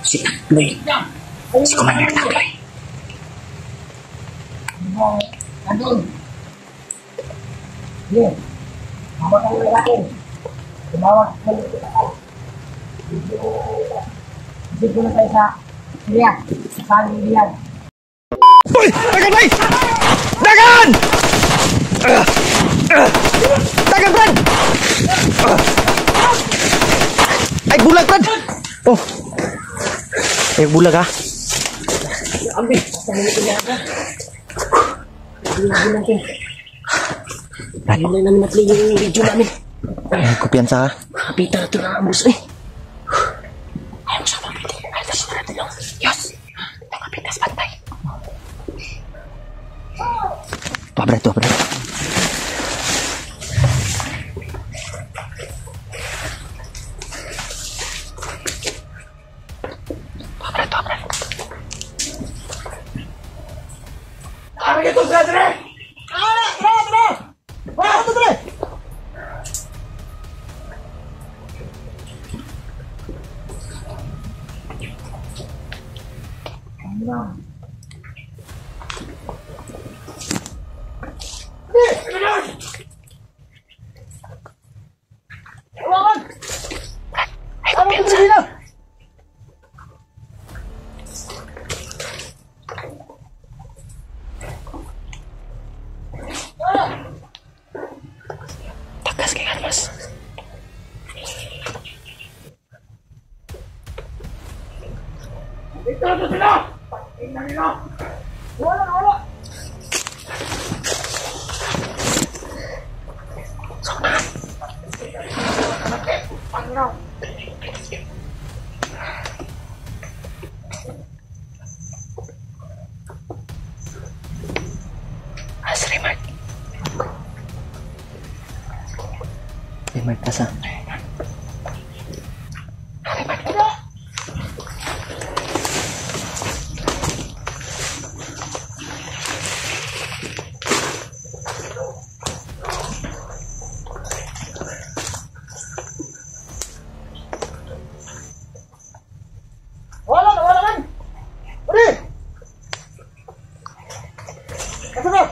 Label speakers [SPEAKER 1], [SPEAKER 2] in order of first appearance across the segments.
[SPEAKER 1] Si Takloy. Si Commander Takloy.
[SPEAKER 2] Nandun. Sige. Mawag ang lalaki. Tumawag sa lalaki. Isip ko na tayo sa Syria. Sa Libyan.
[SPEAKER 3] Uy! Dagan, bay! Dagan! Dagan, Brad! Ay, bulag, Brad! Oh. Ay, bulag, ha?
[SPEAKER 2] Ambil. Sa lalaki niya ka. Bulag ko. Ayun lang namin na-play yung video namin.
[SPEAKER 3] Ay, kumpiyansa, ha?
[SPEAKER 2] Kapita na ito na ang bus eh. Ayaw siya mabili. Ayaw na siya natin lang. Yos! Nakapitas pantay.
[SPEAKER 3] Tuwa, Brad.
[SPEAKER 2] Ito, brother!
[SPEAKER 1] Takas kay Almas.
[SPEAKER 2] Ito sila! Tingnan nila! Wala!
[SPEAKER 1] Remark. Remark ka sa. Remark.
[SPEAKER 2] Wala man! Uli! Ito na!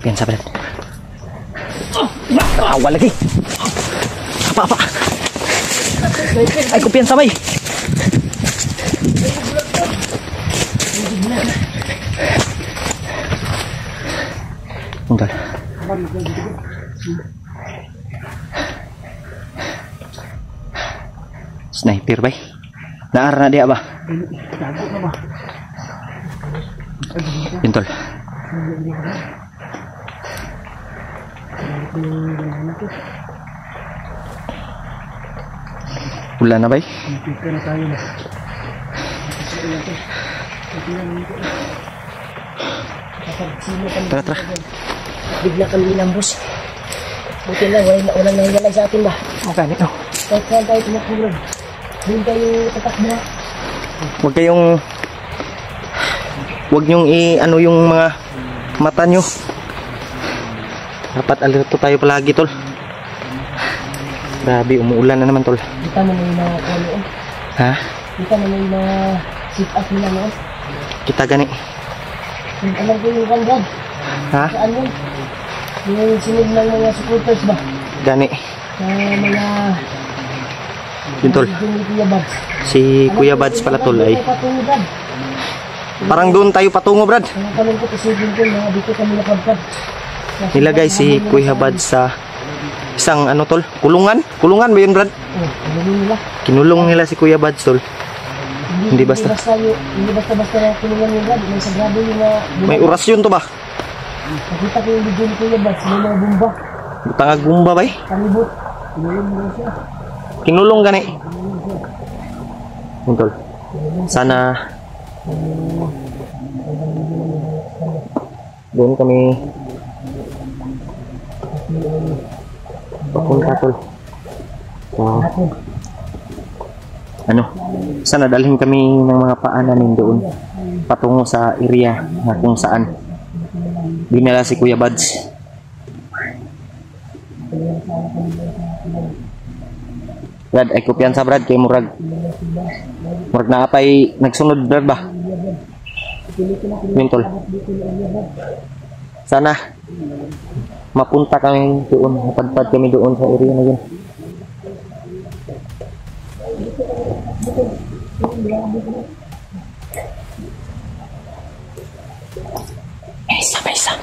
[SPEAKER 1] Piyansa, Brad. Awal lagi. Apa? Ay, kumpiyansa, bay. Tunggal. Sniper, bay. Naar na dia ba? Pintol. Wala na, bay?
[SPEAKER 2] Pika na tayo na. Sino kami.
[SPEAKER 3] Tara, tara.
[SPEAKER 2] Bigla kami inambos. Buti lang, walang nahigalay sa atin ba?
[SPEAKER 1] Magkano ito?
[SPEAKER 2] Kahit saan tayo tumakulog. Doon tayo tatakbo.
[SPEAKER 3] Huwag kayong... Huwag nyong ano yung mga mata nyo. Dapat alerto tayo palagi, tol. Grabe, umuulan na naman, tol.
[SPEAKER 2] Kita mo na yung mga noon.
[SPEAKER 3] Ha?
[SPEAKER 2] Kita mo na yung mga sit-up nila noon.
[SPEAKER 3] Kita gani.
[SPEAKER 2] Alam ko yung kandag.
[SPEAKER 3] Ha?
[SPEAKER 2] Saan yun? Yung sunod ng mga supporters ba?
[SPEAKER 3] Gani.
[SPEAKER 2] Sa mga...
[SPEAKER 3] Yun, tol.
[SPEAKER 2] Yung Kuya Bads.
[SPEAKER 3] Si Kuya Bads pala, tol, ay.
[SPEAKER 2] Patungo, Brad.
[SPEAKER 3] Parang doon tayo patungo, Brad.
[SPEAKER 2] Ang kalungkot isipin ko na dito kami nakabkad.
[SPEAKER 3] Nilagay si Kuya Bads sa isang ano, tol? Kulungan? Kulungan ba yun, Brad?
[SPEAKER 2] Oh, ano nila?
[SPEAKER 3] Kinulong nila si Kuya Bads, tol. Hindi basta.
[SPEAKER 2] Hindi basta na tulungan yung Brad. May sagrado yung mga...
[SPEAKER 3] May orasyon to ba?
[SPEAKER 2] Nakita ko yung video ni Kuya Bads. May mga bumba.
[SPEAKER 3] Butangag bumba ba eh?
[SPEAKER 2] Kalibot. Tinulong mo siya.
[SPEAKER 3] Kinulong gani. Yun, tol. Sana doon kami papunta, tol. So, ano, sana dalhin kami ng mga paa namin doon patungo sa area na kung saan dinala si Kuya Bads. Brad, ay kumpiyansa, Brad, kay Murag na apay nagsunod, Brad ba? Yun, tol. Sana mapunta kami doon, mapadpad kami doon sa area na yun. Isa.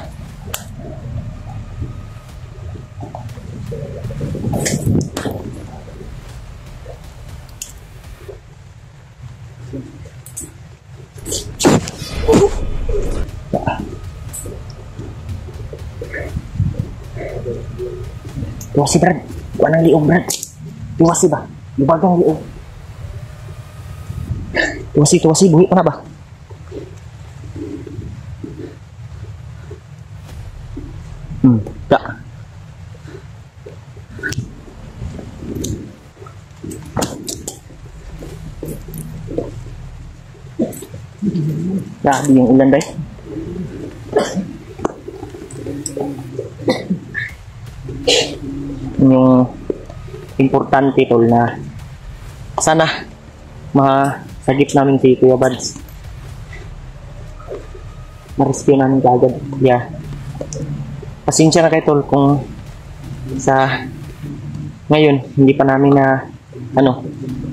[SPEAKER 3] Tuwasi, Brad. Buwan ng liog, Brad. Tuwasi ba? Lubagang liog. Tuwasi. Buhi pa na ba? Da. Grabe yung ulan, day. Yung importante, tol, na sana masagip namin si Kuya Bads. Ma-rescue namin kaagad. Yeah. Pasensya na kayo, tol, kung sa ngayon hindi pa namin na ano,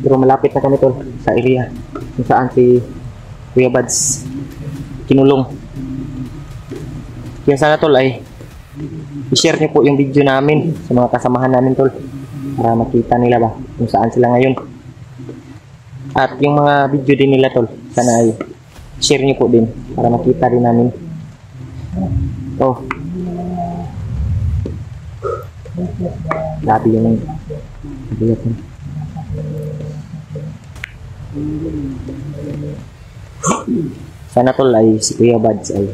[SPEAKER 3] pero malapit na kami, tol, sa area kung saan si Kuya Bads kinulong. Kaya sana, tol, ay i-share niyo po yung video namin sa mga kasamahan namin, tol, para makita nila ba kung saan sila ngayon. At yung mga video din nila, tol, sana ay share niyo po din para makita din namin. Oh, grabe yung bigat niya. Sana, tol, ay si Kuya Bads ay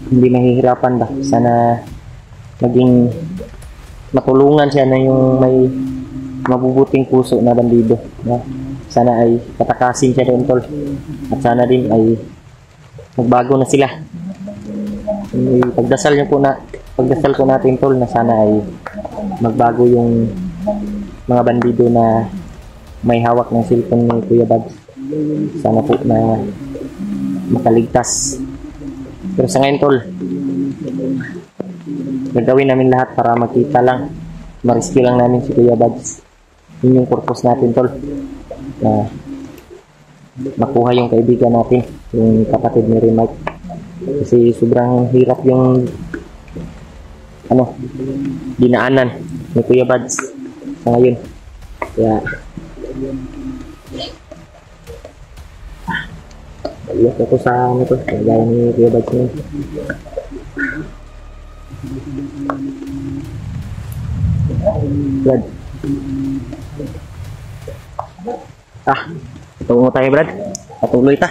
[SPEAKER 3] hindi mahihirapan ba. Sana maging matulungan siya na yung may mabubuting puso na bandido, no? Sana ay patakasin siya doon, tol, at sana din ay magbago na sila. Pagdasal ko natin, tol, na sana ay magbago yung mga bandido na may hawak ng cellphone ni Kuya Bads. Sana po na makaligtas. Pero sa ngayon, tol, gagawin namin lahat para makita lang, ma-rescue lang namin si Kuya Bads. Yun yung purpose natin, tol, na makuha yung kaibigan natin, yung kapatid ni Remike. Kasi sobrang hirap yung dinaanan ni Kuya Bads sa ngayon. Kaya iyak ako sa gaya ni Kuya Bads niya. Brad, tungo tayo, Brad. Patuloy ta.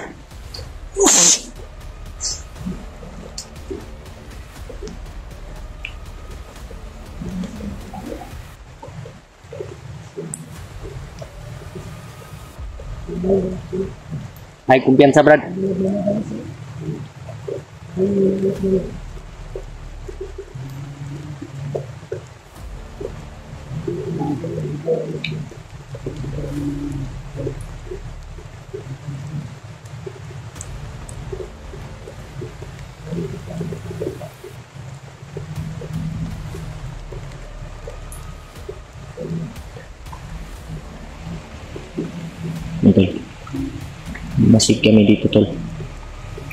[SPEAKER 3] Ay, kumpiyansa, Brad. Tol, masig kami dito, tol.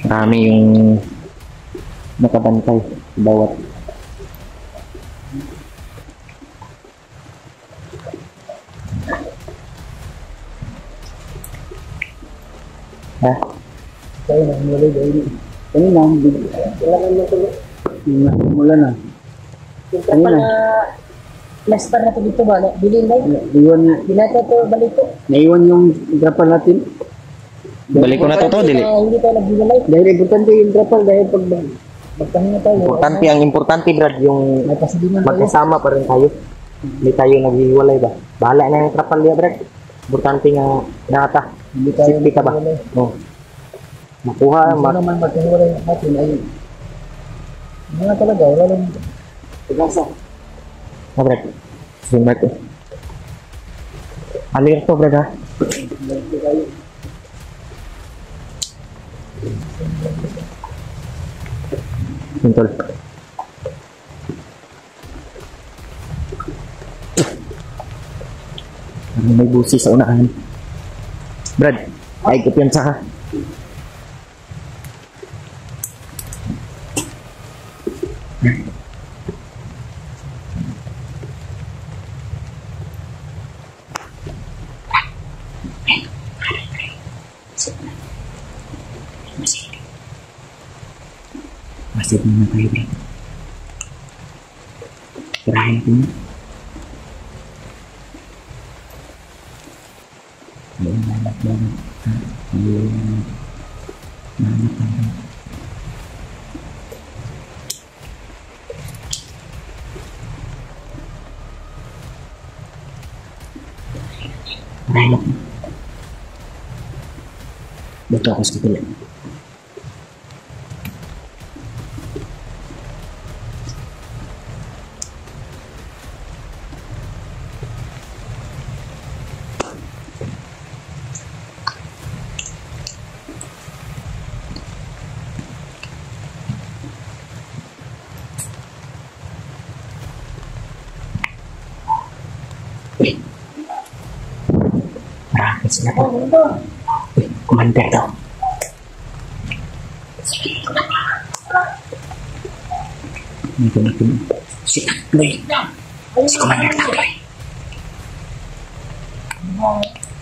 [SPEAKER 3] Marami yung nakabantay bawat ha?
[SPEAKER 2] Tayo na, mulay dahil. Kanina, kailangan mo tuloy. Mula na. Kanina. Plaster na ito dito ba? Bilhin ba? Binata ito, balik ito. Naiwan yung grapal natin.
[SPEAKER 3] Balik ko na to, dili.
[SPEAKER 2] Hindi tayo nagbigalay. Dahil importante yung grapal dahil pag magkahinga tayo.
[SPEAKER 3] Importante, ang importante, Brad, yung magkasama pa rin tayo. Hindi tayo naghiwalay ba? Bahala na yung trapal niya, Brad. Importante nga nata. Hindi tayo ka ba? No. Makuha.
[SPEAKER 2] Hindi naman magkahiwalay natin ay mga talaga, wala lang. Pagkasa.
[SPEAKER 3] Brad. Simak ko. Alir to, Brad, ha? Tol. May busi sa unahan. Brad, ay kumpiyansa ka. Masih naman tayo, Brad. Tirahin ko na. Ayun, nanak banget. Ayun. Nanak banget. Tirahin ako. Bato ako sa kapila. Marami sila to. Uy, commander daw. Ito. Si Takloy. Si Commander Takloy.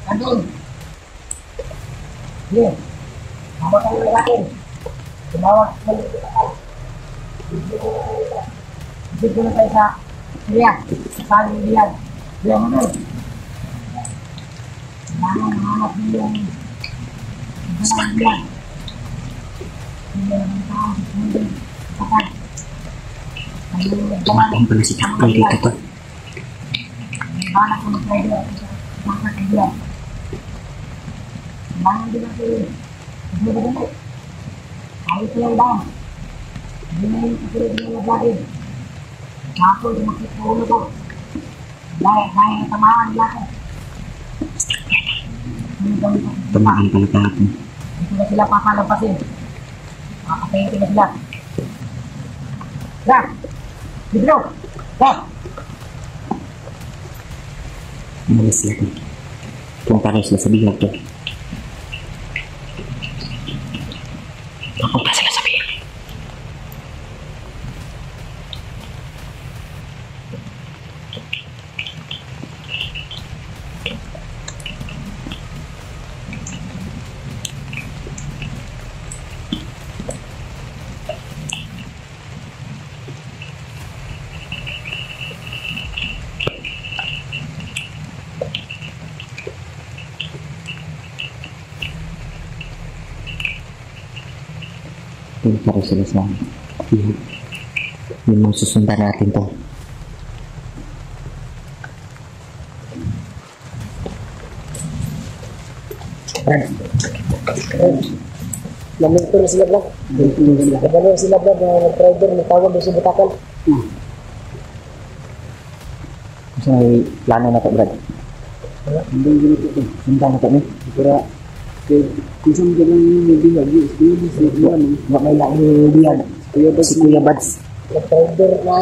[SPEAKER 2] Andun. Yan. Mamatay na natin. Tumawag sa dito na tayo sa Syria. Sa Syria. Diyan na. Hanap niyo yung Syria.
[SPEAKER 3] Tumatong pala si Takloy dito to.
[SPEAKER 2] Hanap ko ng Syria. Mga Syria. Mga din natin. Ayos lang ba? Hindi na yung kasunod ng nagagin. Ako, yung makikaulo ko. Dahil tamaan nila ko.
[SPEAKER 3] Tamaan pala kahapon.
[SPEAKER 2] Dito na sila papalampasin. Makakapayin na sila. Ra! Bidro! Ra!
[SPEAKER 3] Umalis sila to. Punta rin sila sa bihag to. Papunta sila sa bihag. Punta rin sila sa bihag. Yun yung susundan natin to.
[SPEAKER 2] Naminto na sila Brad. Nagano na sila Brad na nag-rider, nagtawag doon sa Butakan.
[SPEAKER 3] Kasi may plano na to, Brad.
[SPEAKER 2] Hindi ganito ito.
[SPEAKER 3] Sundan na to, eh.
[SPEAKER 2] Pero, kung saan ka lang yung bihag,
[SPEAKER 3] May lang yung bihag. Si Kuya Bads.
[SPEAKER 2] nag-rider na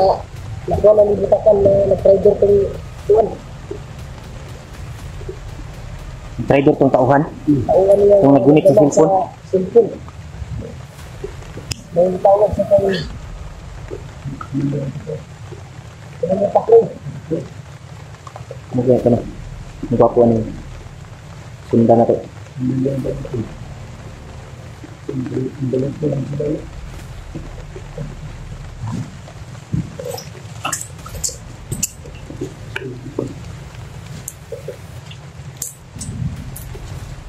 [SPEAKER 2] nakuha na ni Butakan na nag-rider kung tuwan.
[SPEAKER 3] Trader tong tauhan.
[SPEAKER 2] Tauhan niya
[SPEAKER 3] Yung naggunit sa cellphone?
[SPEAKER 2] cellphone. May tawag sa kayo. Kaya niya pakli.
[SPEAKER 3] Magaya ka na. Magwapo ano yun. Sundan na to.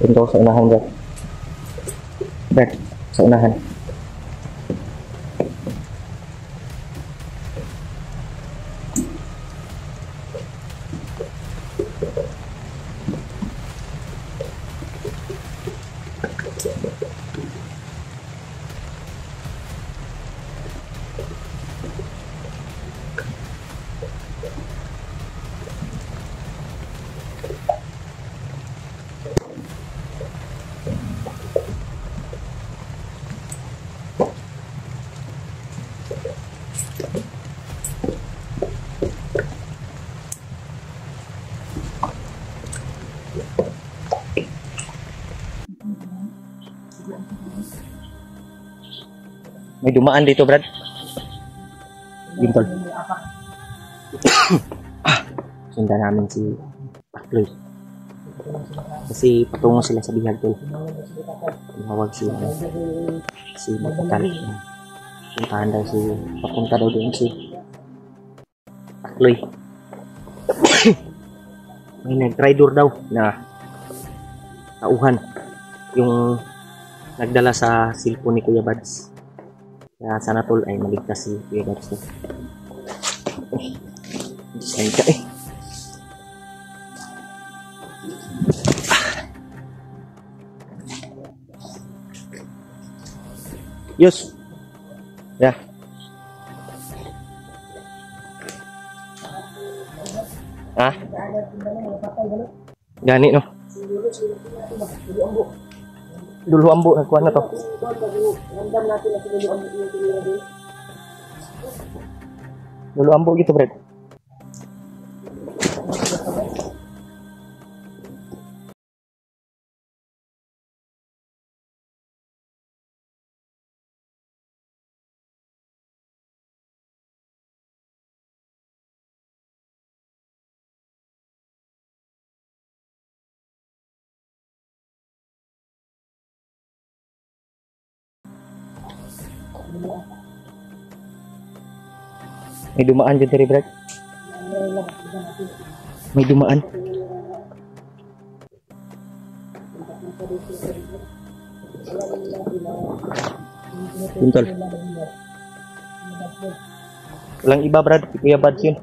[SPEAKER 3] Ito sa unahan, Brad. Brad, sa unahan. May dumaan dito, Brad. Gintol. Sundan namin si Pakloy. Kasi patungo sila sa bihag, tol. Tumawag sila. Si Maputal. Puntahan daw si... Papunta daw doon si Pakloy. May nag-rider daw na tauhan. Yung nagdala sa cellphone ni Kuya Bads. Kaya sana tol ay maligtas si Kuya Bads. Saan ka eh? Yus! Ya. Ah? Gani no? Dulu ambo nagkuhan na to. Dulu ambo gitu, Brad. May dumaan dyan dari, Brad. May dumaan. Bintol. Walang iba, Brad. Kuya Bads yun.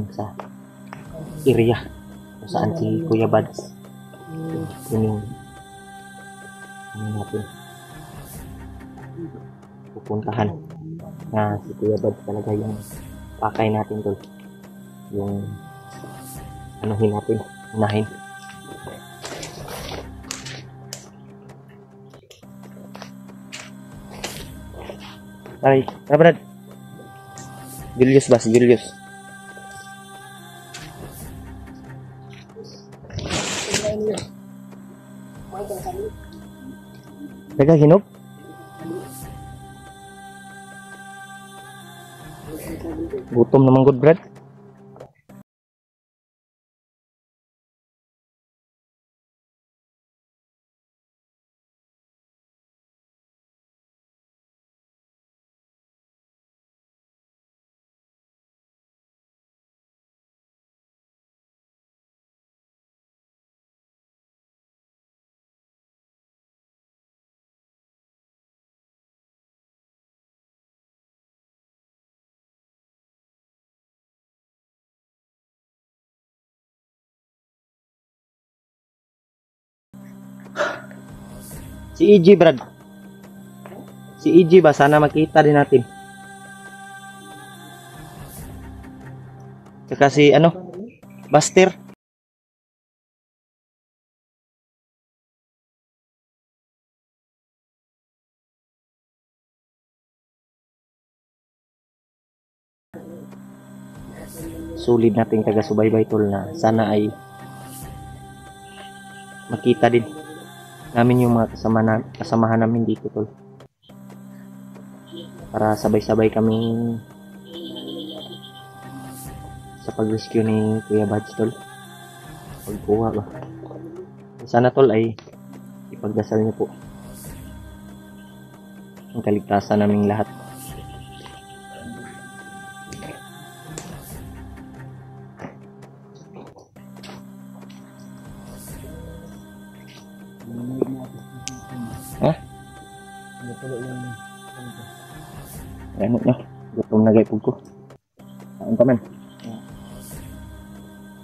[SPEAKER 3] Sa area kung saan si Kuya Bads. Yun yung natin pupuntahan na si Kuya Bads talaga yung pakay natin tol, yung anuhin natin, unahin. Ay, tara Brad. Julius ba? Si Julius. Nagkahinog? Gutom naman good Brad. Si EG Brad. Si EG ba? Sana makita din natin. Tsaka si ano? Buster. Sulit nating taga-subaybay tol na sana ay makita din namin yung mga kasamahan namin dito tol, para sabay-sabay kami sa pag-rescue ni Kuya Bads tol, pagkuha ba. Sana tol ay ipagdasal niyo po ang kaligtasan naming lahat. Ha? Ano nyo? Gutom na gaypog ko. Saan pa man?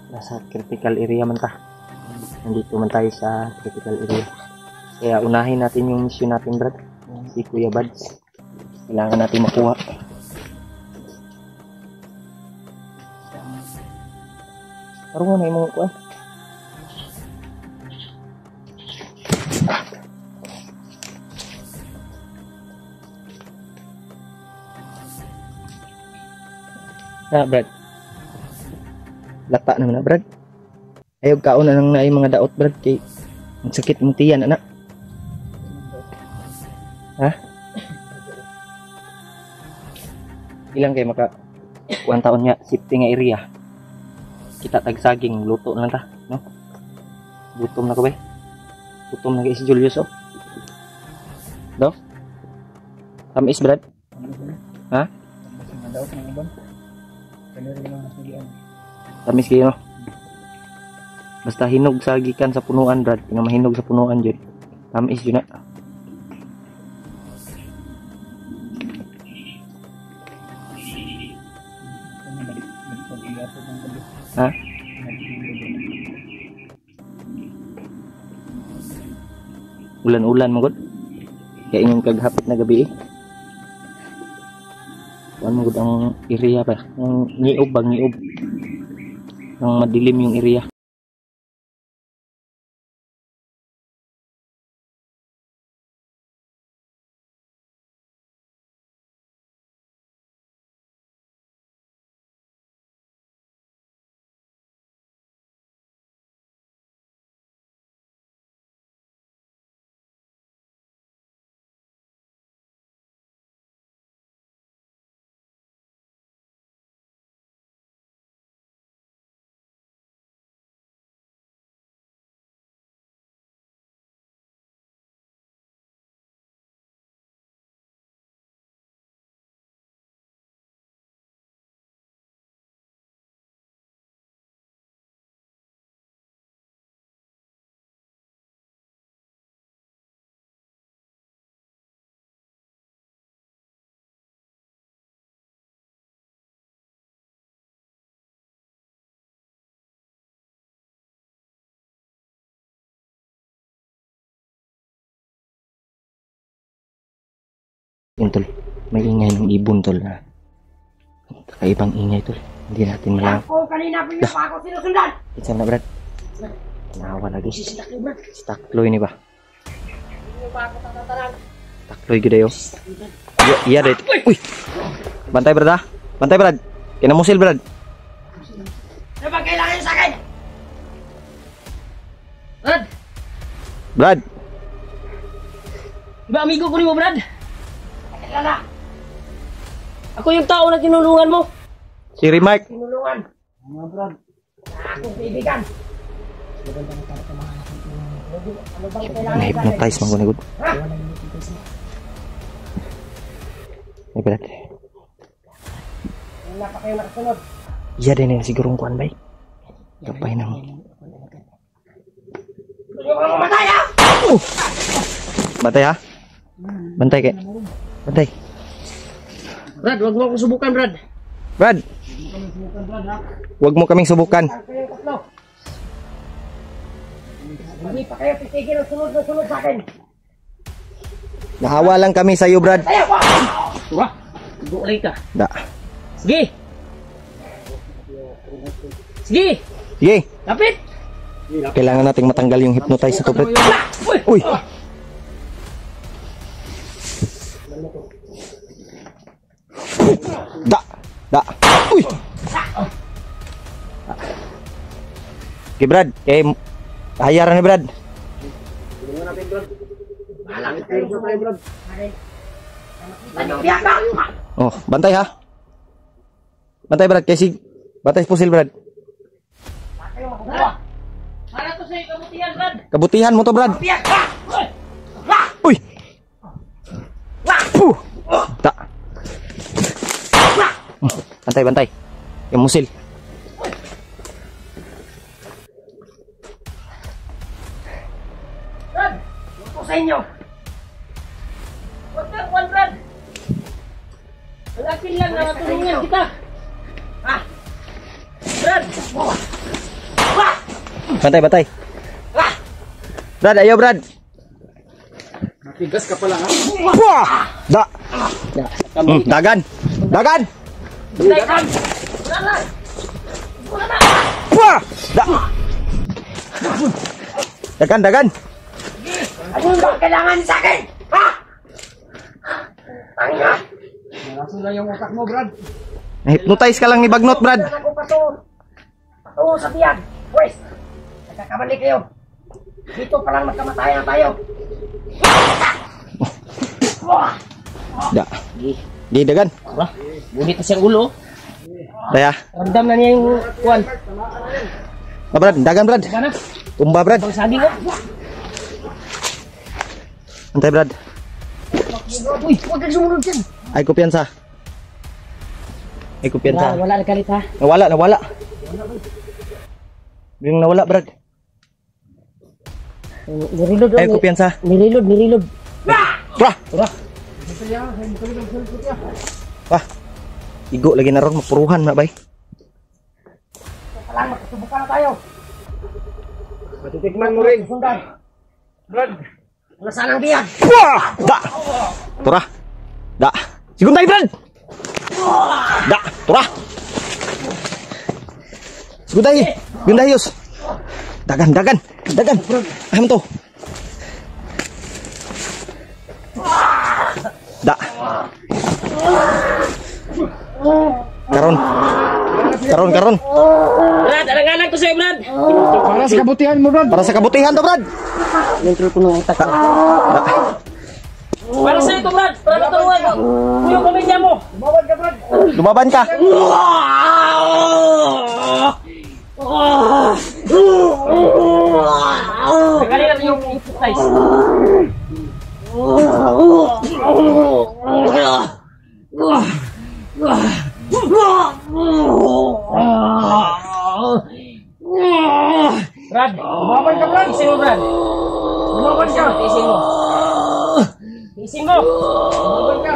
[SPEAKER 3] Nasa critical area man ta. Nandito man tayo sa critical area. Kaya unahin natin yung mission natin Brad. Si Kuya Bads. Kailangan natin makuha. Parang nga na yung mga kuha. Brad. Lata naman na Brad. Ayog kaon na nang naay mga daot Brad kay ang sakit mong tiyan anak. Ha? Ilang kay maka 1 taon niya safety nga area. Kita tag saging luto na ta, no? Gutom na ko ba? Gutom na kay si Julius oh. Do? Tamis Brad? Ha? Tamis kayo no? Basta hinog sa gikan sa punuan Brad. Nga mahinog sa punuan dyan. Tamis yun na. Ha? Ulan-ulan mo god. Kaya inyong kaghapit na gabi eh. Kuan mo ang area pa, ang niob bang niob, ang madilim yung area. Yun tol, may ingay ng ibon tol na kakaibang ingay tol, hindi natin malaman.
[SPEAKER 2] Ako, kanina po yung pa ako sinusundan!
[SPEAKER 3] Isa na Brad, nahawa lagi. Stakloy ni ba?
[SPEAKER 2] Yung pa ako tatataran.
[SPEAKER 3] Stakloy gila yun.
[SPEAKER 1] Iya deh. Uy. Bantai Brad ah. Bantai Brad. Kena musil Brad.
[SPEAKER 2] Ano ba kailangan sa akin? Brad,
[SPEAKER 1] Brad.
[SPEAKER 2] di ba amigo ko ni mo, Brad? Kilala. Ako yung tao na tinulungan mo.
[SPEAKER 1] Si Remark.
[SPEAKER 2] Tinulungan. Mga Brad. Akong kaibigan. Ano bang kailangan sa akin?
[SPEAKER 1] Na-hypnotize man gunigod.
[SPEAKER 2] Ha?
[SPEAKER 1] Ay Brad.
[SPEAKER 2] Wala pa kayo nakasunod.
[SPEAKER 1] Iya deh nih sigurong kuan bay. Gapay nang.
[SPEAKER 2] Gusto ko mamatay, ha?
[SPEAKER 1] Bantai ha. Bantai kek. Bantai.
[SPEAKER 2] Brad, wag mo akong subukan, Brad.
[SPEAKER 1] Brad. Wag mo kaming subukan.
[SPEAKER 2] Kayong tatlo. Hindi pa kayo titigil ang sunod na sunod sa akin.
[SPEAKER 1] Nahawa lang kami sa iyo Brad.
[SPEAKER 2] Ayaw! Wah! Bukulay ka.
[SPEAKER 1] Da.
[SPEAKER 2] Sige! Sige!
[SPEAKER 1] Sige.
[SPEAKER 2] Lapit!
[SPEAKER 1] Kailangan nating matanggal yung hypnotize ito Brad.
[SPEAKER 2] Uy!
[SPEAKER 1] Uy. Da. Da. Uy. Okay Brad, hayaran ni Brad. Oh, bantai ha. Bantai Brad, kasi bantai pusil Brad.
[SPEAKER 2] Para to sa kabutihan, Brad!
[SPEAKER 1] Kabutihan mo to Brad.
[SPEAKER 2] Biyak!
[SPEAKER 1] Uy. Puh. Da. Bantai, bantai. Yung musil.
[SPEAKER 2] Brad! Ito sa inyo! Huwag kang kwan, Brad! Malapit lang na matulungan kita! Ah! Brad!
[SPEAKER 1] Bantai, bantai. Brad, ayo Brad.
[SPEAKER 3] Matigas ka pala ha.
[SPEAKER 1] Wah. Da. Dagan. Dagan.
[SPEAKER 2] Dagan! Wala na! Wala na!
[SPEAKER 1] Wah. Da. Dagan, dagan.
[SPEAKER 2] Ano ba ang kailangan sa akin? Ha? Tanga!
[SPEAKER 3] Nalaso lang yung utak mo, Brad.
[SPEAKER 1] Na-hypnotize ka lang ni Bagnot, Brad.
[SPEAKER 2] Ako patungo sa tiyan. Pwes, nagkakamali kayo. Dito pa lang magkamatayan na tayo.
[SPEAKER 1] Da. Di dagan.
[SPEAKER 2] Wah, bunit na siyang ulo.
[SPEAKER 1] Daya.
[SPEAKER 2] Ramdam na niya yung kuwan.
[SPEAKER 1] Ah, Brad, dagan Brad.
[SPEAKER 2] Sana,
[SPEAKER 1] Tumba Brad.
[SPEAKER 2] pang saging ko.
[SPEAKER 1] Antay Brad.
[SPEAKER 2] Uy, huwag kang sumunod dyan.
[SPEAKER 1] Ay kumpiyansa. Ay kumpiyansa.
[SPEAKER 2] Wala na galit ha.
[SPEAKER 1] Nawala, nawala. Yung nawala Brad.
[SPEAKER 2] Nireload.
[SPEAKER 1] Ay kumpiyansa.
[SPEAKER 2] Nireload.
[SPEAKER 1] Wah. Wah. Igo lagi na ron mapuruhan na bay.
[SPEAKER 2] Kailangan magkasubukan na tayo.
[SPEAKER 3] Matitikman mo rin.
[SPEAKER 2] Sundan.
[SPEAKER 3] Brad.
[SPEAKER 2] Wala sanang diyan.
[SPEAKER 1] Wah. Da. Tura. Da. Sigundai Brad. Da. Tura. Sigundai. Gundai yus. Dagan. Aham to. Da. Karon.
[SPEAKER 2] Brad, alang-alang ko sa'yo, Brad.
[SPEAKER 3] Para sa kabutihan mo, Brad.
[SPEAKER 1] Para sa kabutihan to, Brad.
[SPEAKER 2] Control ko ng utak. Para sa'yo ito, Brad. Para matulungan ko. Yung pamilya mo.
[SPEAKER 1] Lumaban ka.
[SPEAKER 2] Tanggalin natin yung exercise. Brad, lumaban ka, Brad. Isin mo, Brad. Lumaban ka. Isin mo. Lumaban ka.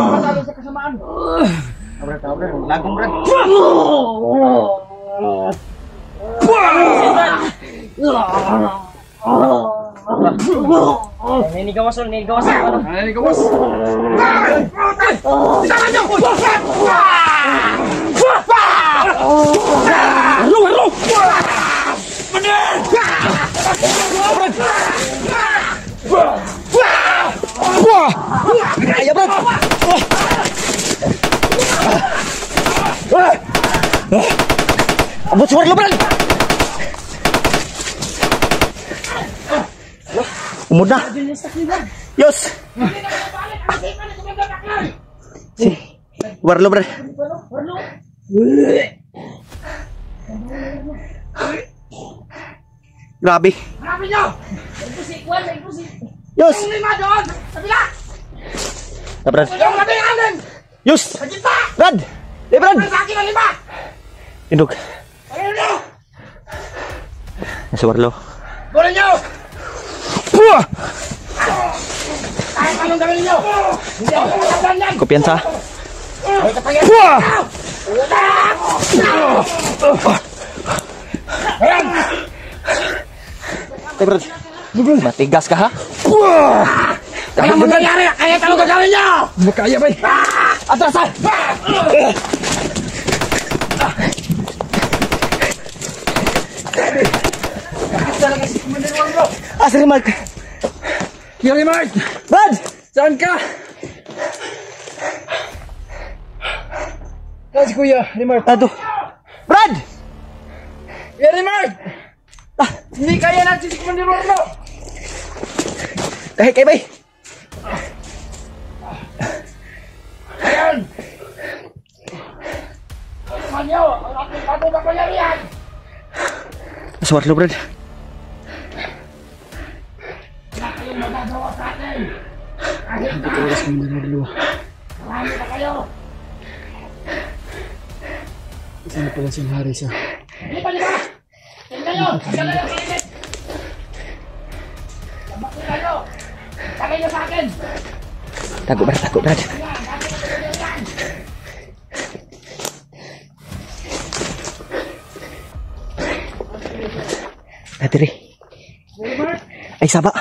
[SPEAKER 2] Matalo sa kasamaan.
[SPEAKER 3] Brad. Lagong, Brad.
[SPEAKER 2] Isin, Brad. Ninigawas.
[SPEAKER 3] Nanigawas.
[SPEAKER 1] Ayo Brad. Abot suar lo, Brad. Umod na. Yos. Si. Warlo, Brad. Grabe. Yos. Brad. Yos. Brad. Brad. Indog. Nasa warlo.
[SPEAKER 2] Boleh nyo!
[SPEAKER 1] Puah!
[SPEAKER 2] Kahit anong gawin nyo! Hindi ako kakaganyan!
[SPEAKER 1] Kumpiyansa.
[SPEAKER 2] May katayan!
[SPEAKER 1] Puah!
[SPEAKER 2] Ayan!
[SPEAKER 1] Brad. Matigas ka ha? Puah!
[SPEAKER 2] Kaya mo nangyari! Kahit anong gagawin nyo!
[SPEAKER 1] Hindi kaya ba?
[SPEAKER 2] Atrasan!
[SPEAKER 1] Sir Mark.
[SPEAKER 2] Yuri Mark!
[SPEAKER 1] Brad!
[SPEAKER 2] Saan ka? Saan si Kuya? Remark?
[SPEAKER 1] Ato. Brad!
[SPEAKER 2] Yuri Mark! Hindi kaya natin si Commander Warlo!
[SPEAKER 1] Kahit kayo ba?
[SPEAKER 2] Ayan! Manyo! Ang aking patutang pangyarihan!
[SPEAKER 1] Nasa warlo, Brad.
[SPEAKER 2] Kayong magagawa sa atin! Kahit na! Marami na kayo!
[SPEAKER 4] Saan pala si Haris ah?
[SPEAKER 2] Di ba? Tingnan nyo! Hanggang na lang kainit! Sabaki kayo! Tagay nyo sa akin!
[SPEAKER 1] Tago, Brad. Tago, Brad. Natiri. Ay, saba.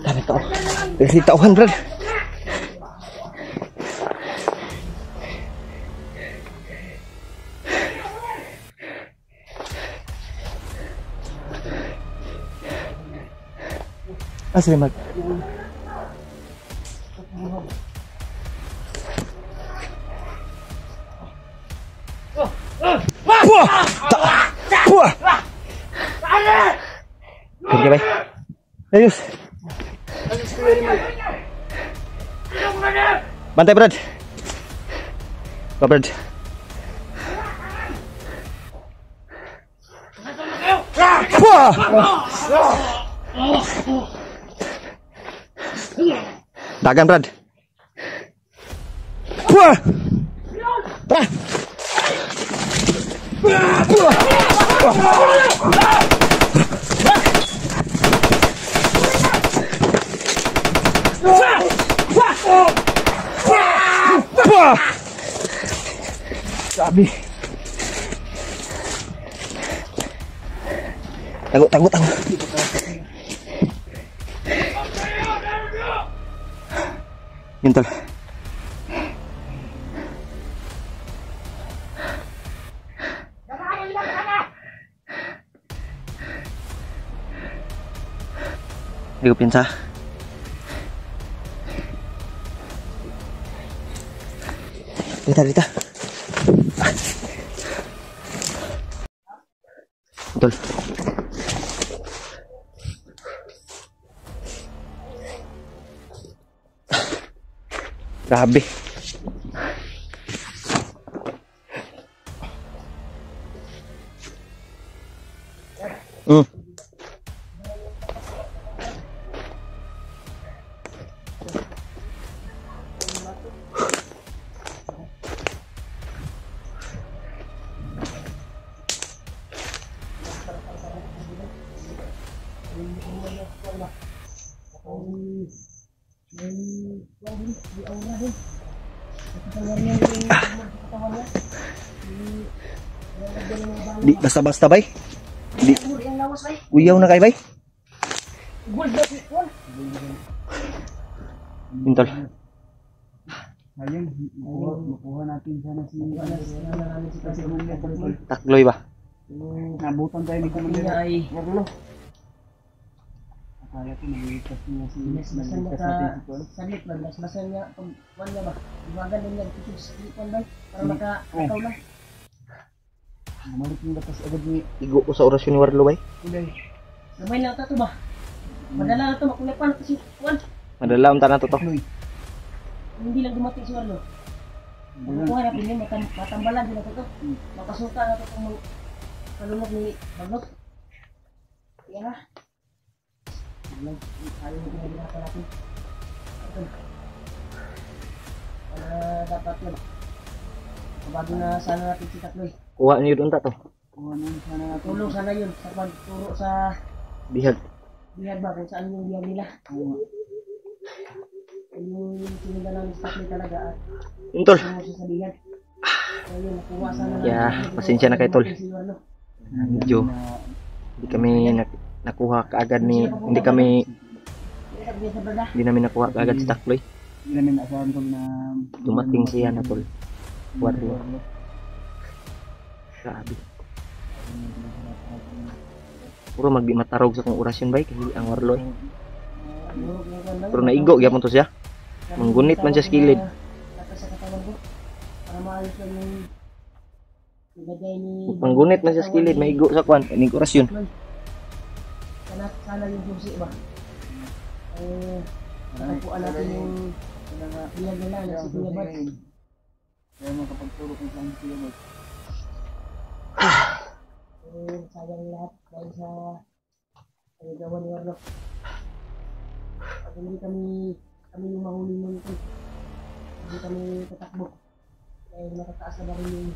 [SPEAKER 1] Dami tao. Dari tauhan, Brad. Asli, Mark. Puah! Puah! Kerja baik. Ayus. Bantai, Brad. Go, Brad. Puah! Dagan, Brad. Puah! Brad. Sabi. Tago. Yun tol. Hindi ko pinsa. Dito. Betul. Grabe. Di basta-basta bay. Di uyaw na kay bay. Bintol.
[SPEAKER 4] Ayun, makuha natin sana si
[SPEAKER 1] Takloy ba?
[SPEAKER 4] nabutan tayo ni Commander Warlo. Akala ko naliligtas niya si
[SPEAKER 2] Mas-masan niya
[SPEAKER 4] naliligtas
[SPEAKER 2] ka,
[SPEAKER 4] natin si Paul.
[SPEAKER 2] saglit ba, mas-masan niya, kung kuwan niya ba, iwagan din niya, tutug sa kilipan ba, para makakaw lang.
[SPEAKER 4] Bumalik yung batas agad ni
[SPEAKER 3] Igo ko sa orasyon ni Warlo bay.
[SPEAKER 4] Kulay.
[SPEAKER 2] Gamay lang ito ba? Madala na ito, makulipan kasi kuwan.
[SPEAKER 3] Madala unta na to.
[SPEAKER 4] Tuloy.
[SPEAKER 2] Hindi lang dumating si Warlo. Makukuha na pinyo, matambalan din ako ito. Makasuka na ito kung kalunod ni Bagnot. Kaya na. Ayaw mo kung ginagawa natin. Ito. Dapat yun. Bago na sana natin si Tatloy.
[SPEAKER 3] Kuha niyo unta to.
[SPEAKER 4] Kuha na sana natin.
[SPEAKER 2] Tulong sana yun sa pagturo sa
[SPEAKER 3] Bihag.
[SPEAKER 2] bihag ba kung saan yung bihag nila. Yung sinundan namin sa Tatloy talaga at
[SPEAKER 3] Tol.
[SPEAKER 2] tungo siya sa bihag. Kaya yun, nakuha sana
[SPEAKER 3] Yeah, pasensya na kay Tol.
[SPEAKER 2] Si Warlo.
[SPEAKER 3] Medyo hindi kami nakuha kaagad ni hindi kami
[SPEAKER 2] Hindi sabi niya sa brada.
[SPEAKER 3] hindi namin nakuha kaagad si Takloy.
[SPEAKER 4] Hindi namin naasahan Tol na
[SPEAKER 3] Dumating siya na Tol. Warlo. Grabe. Puro magdi matarog sa kong orasyon bay kasi ang Warlo eh. Pero naigo gyapon to siya. Manggunit man siya sa kilid.
[SPEAKER 2] Tapos sa katawan ko, para maayos lang yung ilagay ni...
[SPEAKER 3] Manggunit man siya sa kilid, maigo sa kwan, ining orasyon.
[SPEAKER 2] Sana yung susi ba? Natagpuan natin yung biyag nila na si Kuya Bats.
[SPEAKER 4] Kaya makapagturo kung saan siya mag
[SPEAKER 2] Sayang lahat dahil sa gawa ni Warlo. Pag hindi kami yung mahuli nun ito. Hindi kami tatakbo. Dahil matataas na ba rin yung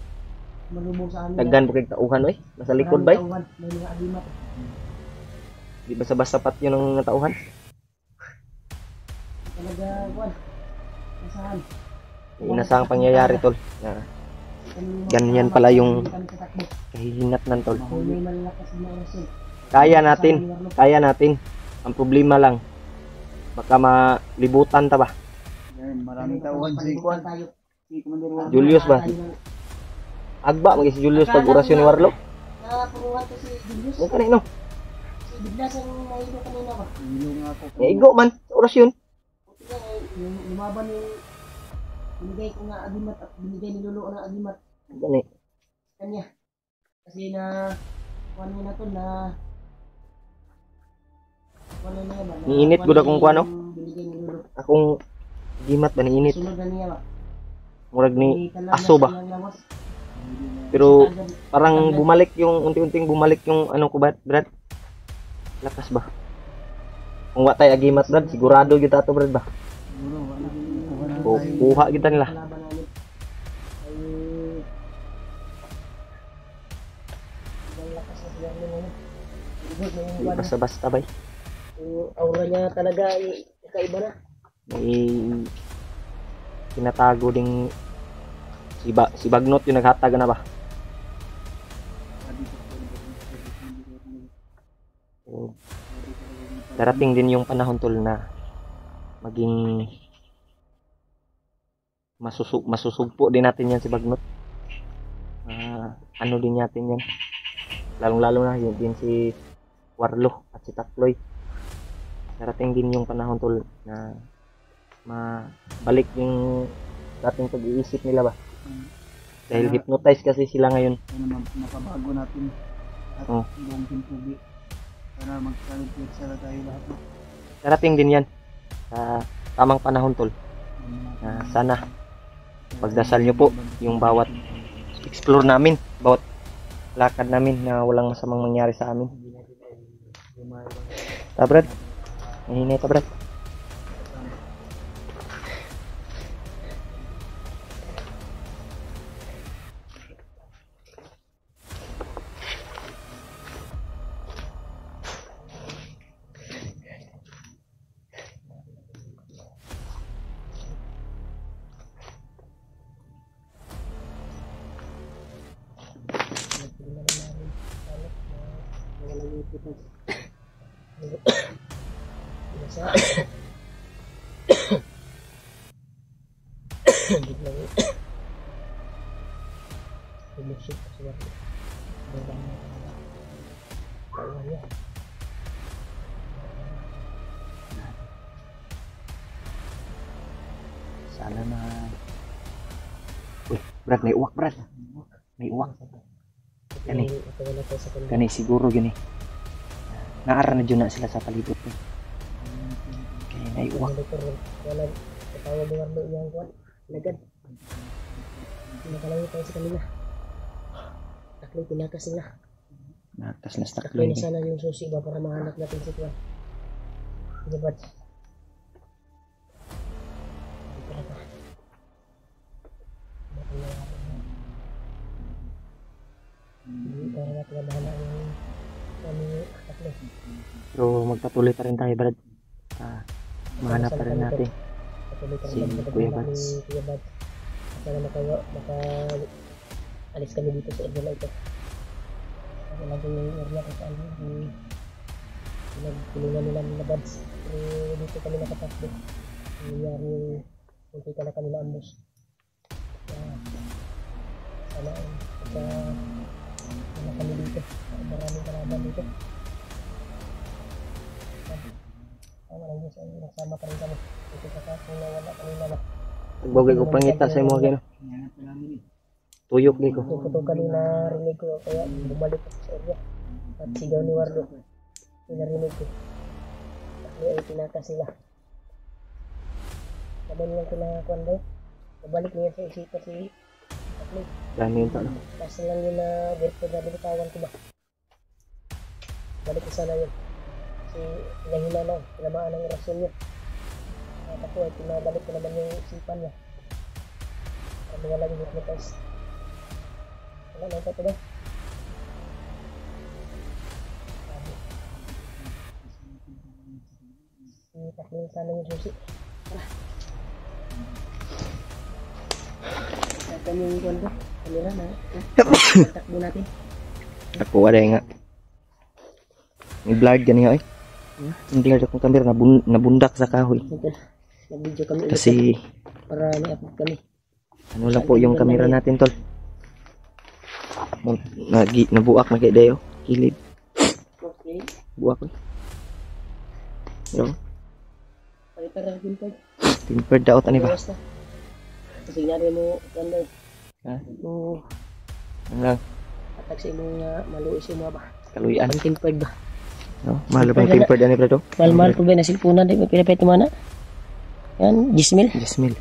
[SPEAKER 2] malubog sa amin.
[SPEAKER 3] Daggan po kay tauhan oy. Nasa likod bay.
[SPEAKER 2] Maraming tauhan, may mga agimat.
[SPEAKER 3] Di ba basta pat yun ang natauhan?
[SPEAKER 2] Talaga, Juan. Nasahan.
[SPEAKER 3] May inasahang pangyayari tol. Na
[SPEAKER 2] Kami
[SPEAKER 3] ganyan pala yung
[SPEAKER 2] hindi kami tatakbo.
[SPEAKER 3] kahihinat ng tol.
[SPEAKER 2] Kung may malalakas na orasin.
[SPEAKER 3] Kaya natin. Kaya natin. Ang problema lang baka malibutan ta ba?
[SPEAKER 4] Yan, maraming tauhan si Kwan.
[SPEAKER 2] Tayo.
[SPEAKER 4] Si Commander Warlo.
[SPEAKER 3] Julius ba? Agba magi si Julius pag orasyon ni Warlo.
[SPEAKER 2] Napuruhan ko si Julius.
[SPEAKER 3] Ang kanino?
[SPEAKER 2] Si Biglas ang naido kanina ba?
[SPEAKER 4] Hilo nga ako.
[SPEAKER 3] Naigo man sa orasyon.
[SPEAKER 2] Buti nga, yung lumaban yung binigay ko nga agimat at binigay ni Lolo ng agimat
[SPEAKER 3] Gani.
[SPEAKER 2] kanya. Kasi na kuwan niya na to na kuwan na niya ba? Na-
[SPEAKER 3] Niinit
[SPEAKER 2] kuwan
[SPEAKER 3] gud
[SPEAKER 2] niya
[SPEAKER 3] akong kuwan, no?
[SPEAKER 2] yung binigay ni Lolo.
[SPEAKER 3] Akong gimat ba ni init.
[SPEAKER 2] Sunod na niya ba?
[SPEAKER 3] Murag ni
[SPEAKER 2] Italam na
[SPEAKER 3] aso ba?
[SPEAKER 2] sa iyang lawas.
[SPEAKER 3] Pero parang bumalik yung unti-unting bumalik yung ano ko Brad. Lakas ba? Kung wa tay agimat Brad, sigurado gyud ato Brad ba?
[SPEAKER 4] Siguro, wala. Kuha na
[SPEAKER 3] O
[SPEAKER 4] tayo.
[SPEAKER 3] kuha kita nila.
[SPEAKER 2] Kalaban namin. Ay ang lakas na siya ngayon. Good na yung
[SPEAKER 3] Di
[SPEAKER 2] kuwan.
[SPEAKER 3] basta-basta bay.
[SPEAKER 2] Yung aura niya talaga ay kakaiba na.
[SPEAKER 3] May tinatago ding si Bagnot yung naghatag na ba? So, darating din yung panahon tol na maging masusugpo din natin yan si Bagnot. Ano din natin yan. Lalong-lalo na yun din si Warlo at si Takloy. Darating din yung panahon tol na mabalik yung dating pag-iisip nila ba? Dahil hypnotize kasi sila ngayon.
[SPEAKER 4] Sana mapabago natin at
[SPEAKER 3] Oh.
[SPEAKER 4] buong Pintugi. Sana magkaligpit sana tayo lahat.
[SPEAKER 3] Darating din yan sa tamang panahon tol. Sana pagdasal nyo po yung bawat explore namin, bawat lakad namin na walang masamang mangyari sa amin. Ta Brad? Mahinay ta Brad? Sana na... Uy, Brad, may uwak, Brad. May uwak. Kani. Kani siguro yun eh. Naara na dyan na sila sa palibot eh. Kaya may uwak.
[SPEAKER 2] Wala, katawag ng Warlo yung kuwan. Lagad. Nakalayo tayo sa kanila. Takloy, pinakas nila.
[SPEAKER 3] Nakas na stock
[SPEAKER 2] Takloy
[SPEAKER 3] loy
[SPEAKER 2] na
[SPEAKER 3] eh.
[SPEAKER 2] sana yung susi ba para mahanap natin si Kuwan. Sige, Brad. Dito na pa. Hindi para natin mahanap yung aming takloy.
[SPEAKER 3] Pero magpatuloy pa rin tayo, Brad. Mahanap pa rin natin.
[SPEAKER 2] Patuloy ka
[SPEAKER 3] Si
[SPEAKER 2] rin sa
[SPEAKER 3] Kuya
[SPEAKER 2] pagkakalap
[SPEAKER 3] Bats.
[SPEAKER 2] ni Kuya Bats. Sana alis kami dito sa area na ito. Kasi lagi yung area kung saan pinagpulungan nila nila Bats. Pero dito kami nakatakbo. Nangyari yung kunti ka na kanila ambos. Sana sana kami dito. Maraming kalaban dito. Walang Diyos ay nagsama pa rin kami. Ito sa kung nawala kanina na.
[SPEAKER 3] Nagbogay ko pangita sa mga gano. Tuyok di ko.
[SPEAKER 2] Ito kanina rinig ko kaya bumalik ako sa area. At sigaw ni Warlo. Pinarinig ko. Kasi ay tinakas sila. Sabi nilang pinakakuan daw. Nabalik niya sa isipan si Takloy.
[SPEAKER 3] Dami yung talo.
[SPEAKER 2] Kasi lang yun na birthday na binitawan ko ba. Balik ko sana yun. Kasi nahina na. Tinamaan ang orasyon niya. At ako ay pinabalik ko naman yung isipan niya. Kami wala yung hypnotize. Wala na ito ba? Takloy sana yung susi. Kami yung kondo. Kamera na. Takbo natin.
[SPEAKER 3] Ako wala nga. May blurred ganyan eh. Yung blurred akong camera nabundak sa kahoy.
[SPEAKER 2] Nag-video kami ulit
[SPEAKER 3] Kasi
[SPEAKER 2] para may-upload kami.
[SPEAKER 3] ano lang po yung camera natin tol. Nabuak na kay Deo. Kilid.
[SPEAKER 2] Okay.
[SPEAKER 3] Buak ko. Yo,
[SPEAKER 2] Palitan din po.
[SPEAKER 3] tempered daw tani ba?
[SPEAKER 2] Bawas na. Kasi nyari mo, ganda eh.
[SPEAKER 3] Ha?
[SPEAKER 2] Mo,
[SPEAKER 3] Ano lang,
[SPEAKER 2] atag sa imong maluis yung mga ba.
[SPEAKER 3] kaluyan.
[SPEAKER 2] Ang tempered ba.
[SPEAKER 3] No? Mahal ba yung tempered ani bro?
[SPEAKER 2] Mahal-mahal po ba na silpunan din. Pinapit mo na. Yan, 10,000.
[SPEAKER 3] Jasmine.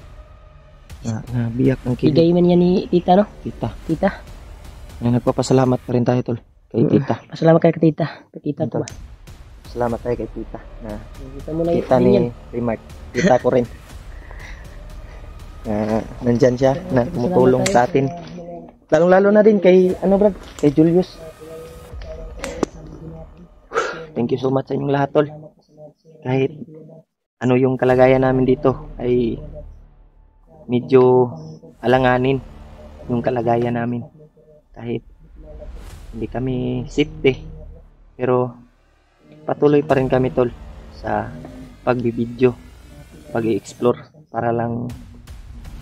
[SPEAKER 3] Na biyak ang kilid.
[SPEAKER 2] Bigay man yan ni tita, no?
[SPEAKER 3] Tita.
[SPEAKER 2] Tita.
[SPEAKER 3] Nagpapasalamat pa rin tayo tol. Kay tita.
[SPEAKER 2] Pasalamat kayo kay tita. Kay tita ko ba.
[SPEAKER 3] Salamat tayo kay tita. Na
[SPEAKER 2] Kita mo na
[SPEAKER 3] tita
[SPEAKER 2] yun yan.
[SPEAKER 3] ni Remark. Tita ko rin. Nandyan siya na tumutulong sa atin. Lalong-lalo na din kay, ano Brad? Kay Julius. Thank you so much sa inyong lahat, tol. Kahit ano yung kalagayan namin dito ay medyo alanganin yung kalagayan namin. Kahit hindi kami safety. Pero patuloy pa rin kami, tol, sa pagbibideo, pag-i-explore para lang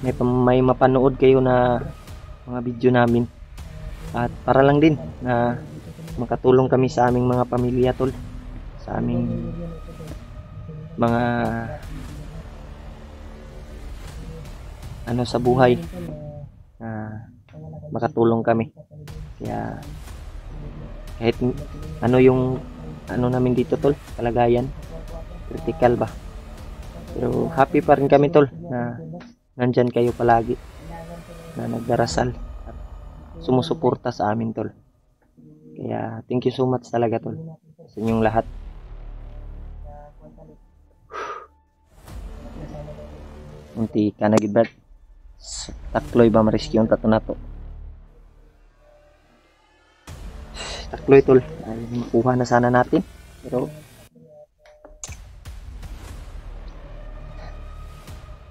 [SPEAKER 3] may mapanood kayo na mga video namin at para lang din na makatulong kami sa aming mga pamilya, tol, sa aming mga ano sa buhay na makatulong kami. Kaya kahit ano yung ano namin dito, tol, kalagayan critical ba, pero happy pa rin kami, tol, na nandyan kayo palagi, na nagdarasal at sumusuporta sa amin, tol. Kaya thank you so much talaga, tol, sa inyong lahat. Unti ka nagibad takloy ba ma-rescue ang tato nato. Takloy, tol, ay makuha na sana natin, pero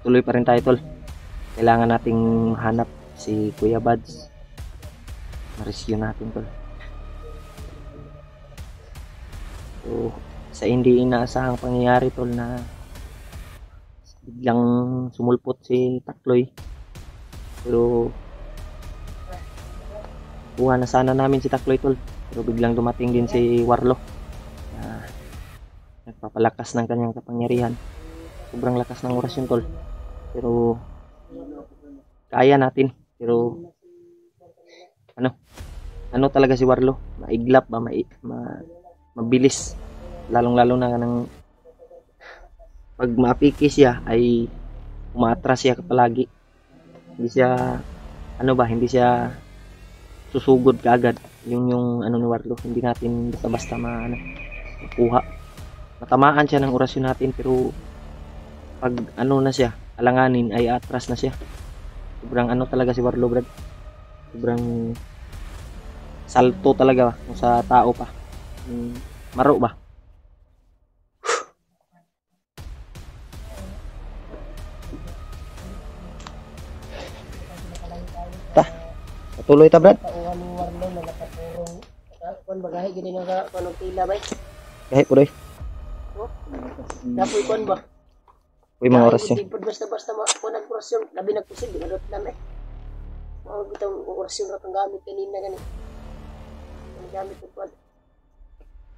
[SPEAKER 3] tuloy pa rin tayo, tol. Kailangan nating hanap si Kuya Buds. Ma-rescue natin, tol. So, sa hindi inaasahang pangyayari, tol, na biglang sumulpot si Takloy. Pero kuha na sana namin si Takloy, tol. Pero biglang dumating din si Warlo. Nagpapalakas ng kanyang kapangyarihan. Sobrang lakas ng orasyon, tol. Pero kaya natin. Pero ano talaga si Warlo, maiglap ba, mabilis, lalong-lalo na ng pag maapiki siya ay umaatras siya palagi. Hindi siya hindi siya susugod kaagad. Yung ano ni Warlo, hindi natin basta-basta makuha. Matamaan siya ng orasyon natin, pero pag na siya, alanganin ay atras na siya. Sobrang talaga si Warlo, brad. Sobrang salto talaga kung sa tao pa. Maro ba?
[SPEAKER 1] Patuloy ta, brad.
[SPEAKER 2] Pauhan ni Warlo na nakapurong. Kung bagahe, gini nga kanong tila ba?
[SPEAKER 1] Kahit po doy.
[SPEAKER 2] Napoy kon ba?
[SPEAKER 1] Uy, mga oras yun.
[SPEAKER 2] Hindi basta-basta kung nag-orasyon, labi nagpusin, di malot lang eh. Mga bitang orasyon na itong gamit kanina gani. Ang gamit ko po.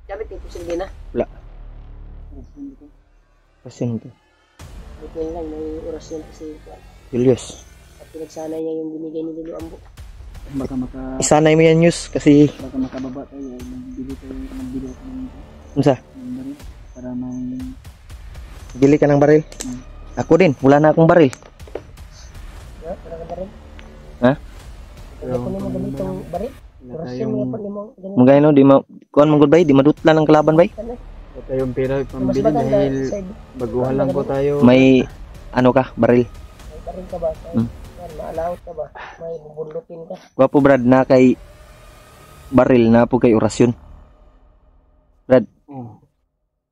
[SPEAKER 2] Gamit ko pusin din na.
[SPEAKER 1] Wala. Pasyon to.
[SPEAKER 2] Ito yun lang, may orasyon kasi
[SPEAKER 1] Julius.
[SPEAKER 2] at pinagsanay niya yung binigay ni Lilo Ambo.
[SPEAKER 1] Isanay mo yan, news, kasi
[SPEAKER 4] baka makababa tayo, magbili ako ng
[SPEAKER 1] unsa?
[SPEAKER 4] baril para may
[SPEAKER 1] Bili ka ng baril. Ako din, wala na akong baril.
[SPEAKER 2] Ya, wala ka baril?
[SPEAKER 1] Ha?
[SPEAKER 2] Wala ko naman ganitong baril? Orasyon mo pa naman ganito.
[SPEAKER 1] Mga no, di ma kuan mong bay, di madutlan ang kalaban bay.
[SPEAKER 4] wala tayong pera
[SPEAKER 2] Mas
[SPEAKER 4] pambili
[SPEAKER 2] maganda
[SPEAKER 4] dahil
[SPEAKER 2] sa
[SPEAKER 4] baguhan lang po tayo.
[SPEAKER 1] May baril.
[SPEAKER 2] may baril ka ba? Maalawot ka ba? May bubunlutin ka.
[SPEAKER 1] Gwapo brad na kay baril na po kay orasyon. Brad,
[SPEAKER 4] Oh,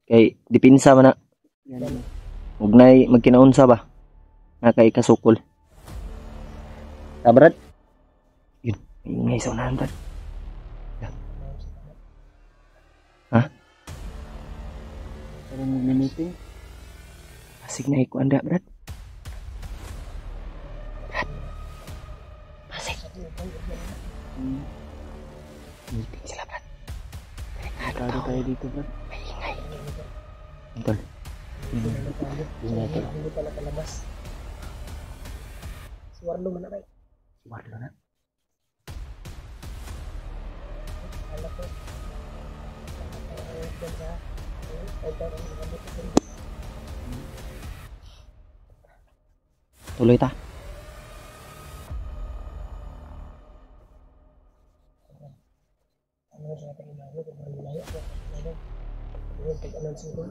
[SPEAKER 1] kay dipinsa man na.
[SPEAKER 4] yan.
[SPEAKER 1] Ugnay magkinaunsa ba? Na kay kasukol. Ta brad? Yun, ingay sa unahan brad. Ha?
[SPEAKER 4] Parang mag-meeting.
[SPEAKER 1] Asig na iko anda brad. Meeting sila brad.
[SPEAKER 4] Kado tayo dito bro.
[SPEAKER 1] May ingay. Antol. Ingay to.
[SPEAKER 2] Hindi pala kalabas. Si Warlo man na ba?
[SPEAKER 1] Warlo na.
[SPEAKER 2] Ano ko?
[SPEAKER 1] Tuloy ta.
[SPEAKER 2] Ano sa ating ilayo kung ano layo ko ano yung tig-announce ko.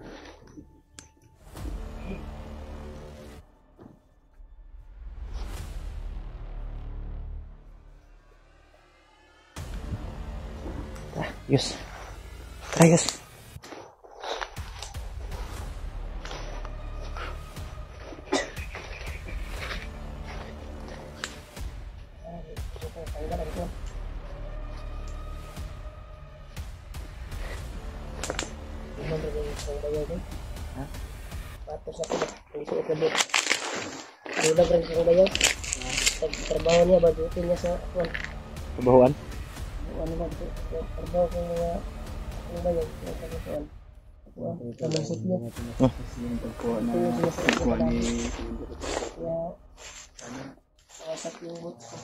[SPEAKER 1] Yus. Ayos.
[SPEAKER 2] Patos ako kung suot na buk. Dulag rin ko bayaw. Trabaho niya ba dutin niya sa kwan.
[SPEAKER 1] Kabahuan.
[SPEAKER 2] Ano ba ito? Trabaho ko niya ang bayaw. Kamasip niya.
[SPEAKER 4] Yung pagkuha na pagkuha ni
[SPEAKER 2] Kaya kawasak yung boots ko.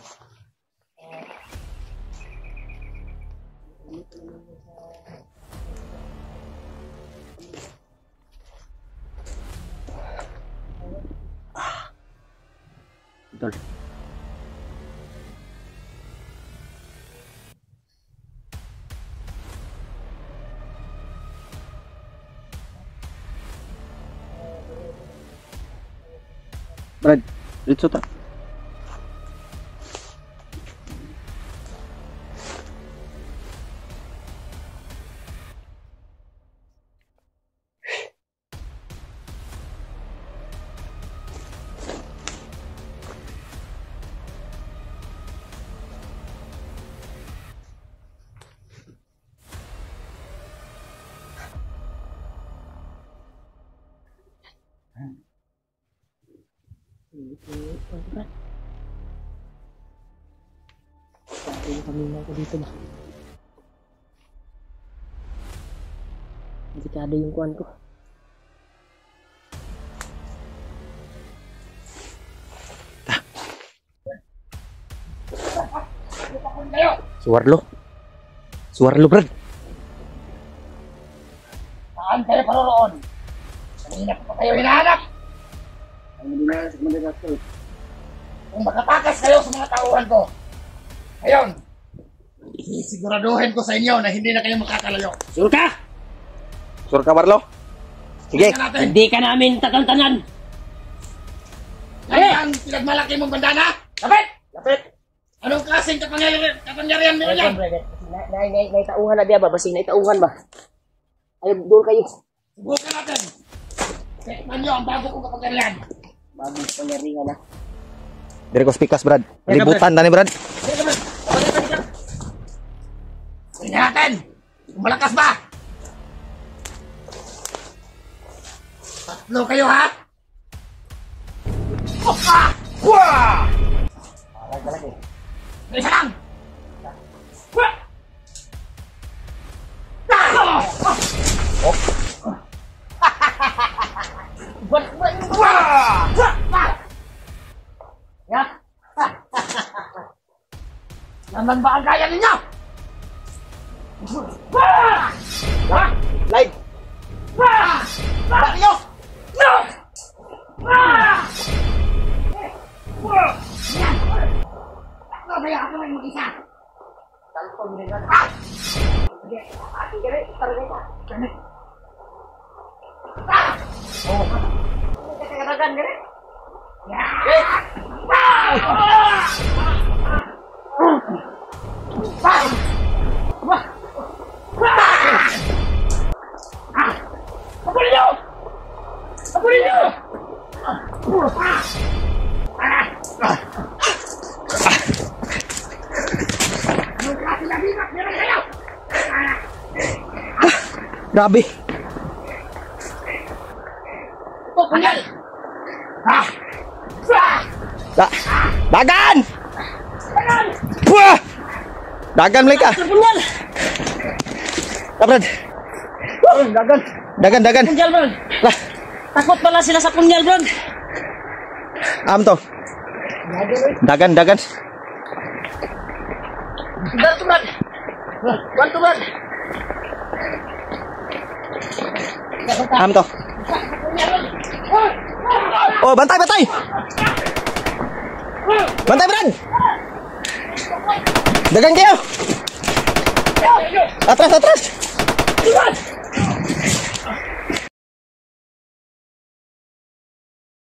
[SPEAKER 1] Betul. Brad, dito ta.
[SPEAKER 2] Yung kamina ko dito ba? Delikado yung kuhan ko. Magpapakun kayo!
[SPEAKER 1] Suwarlo, Brad.
[SPEAKER 2] Saan kayo paroroon? Kanina pa kayo hinahanap!
[SPEAKER 4] Hindi na sa Commander Rascal.
[SPEAKER 2] Kung makatakas kayo sa mga tauhan ko, ngayon, sisiguraduhin ko sa inyo na hindi na kayo makakalayo.
[SPEAKER 3] Sure ka?
[SPEAKER 1] Sure ka, Marlo? Sige.
[SPEAKER 2] Tingnan natin.
[SPEAKER 3] Hindi ka namin tatantanan.
[SPEAKER 2] Yan ang pinagmalaki mong bandana? Lapit! Lapit! Anong klaseng kapangyarihan mo yan?
[SPEAKER 3] Naitauhan na diya ba? Basi naitauhan ba? Ay, doon kayo.
[SPEAKER 2] Subukan natin. Tekman nyo ang bago kong kapangyarihan.
[SPEAKER 3] Bagong pangyarihan na.
[SPEAKER 1] Dire ko spikas, Brad. Libutan na ni Brad.
[SPEAKER 2] Tingnan natin. Kung malakas ba? Tatlo kayo, ha? Wah! Isa lang! Wah! Naman ba ang kaya ninyo?
[SPEAKER 1] Live.
[SPEAKER 2] Bakit nyo? Kaya ako lang mag-isa. Talpon din ka. Sige, ating gari, taragay ka. Gani. Kaya gari.
[SPEAKER 1] Grabe.
[SPEAKER 2] Punyal!
[SPEAKER 1] Dagan! Wah! Dagan mereka.
[SPEAKER 3] Punyal!
[SPEAKER 1] Brad. Dagan.
[SPEAKER 3] Punyal, bro.
[SPEAKER 1] Lah,
[SPEAKER 3] Takot pala sila sa punyal, bro.
[SPEAKER 1] am to. Dagan.
[SPEAKER 3] Bantu, bro. Bantu, bro.
[SPEAKER 1] Am to. Oh, bantai. Bantai, Brad. Dagan kayo. Atras.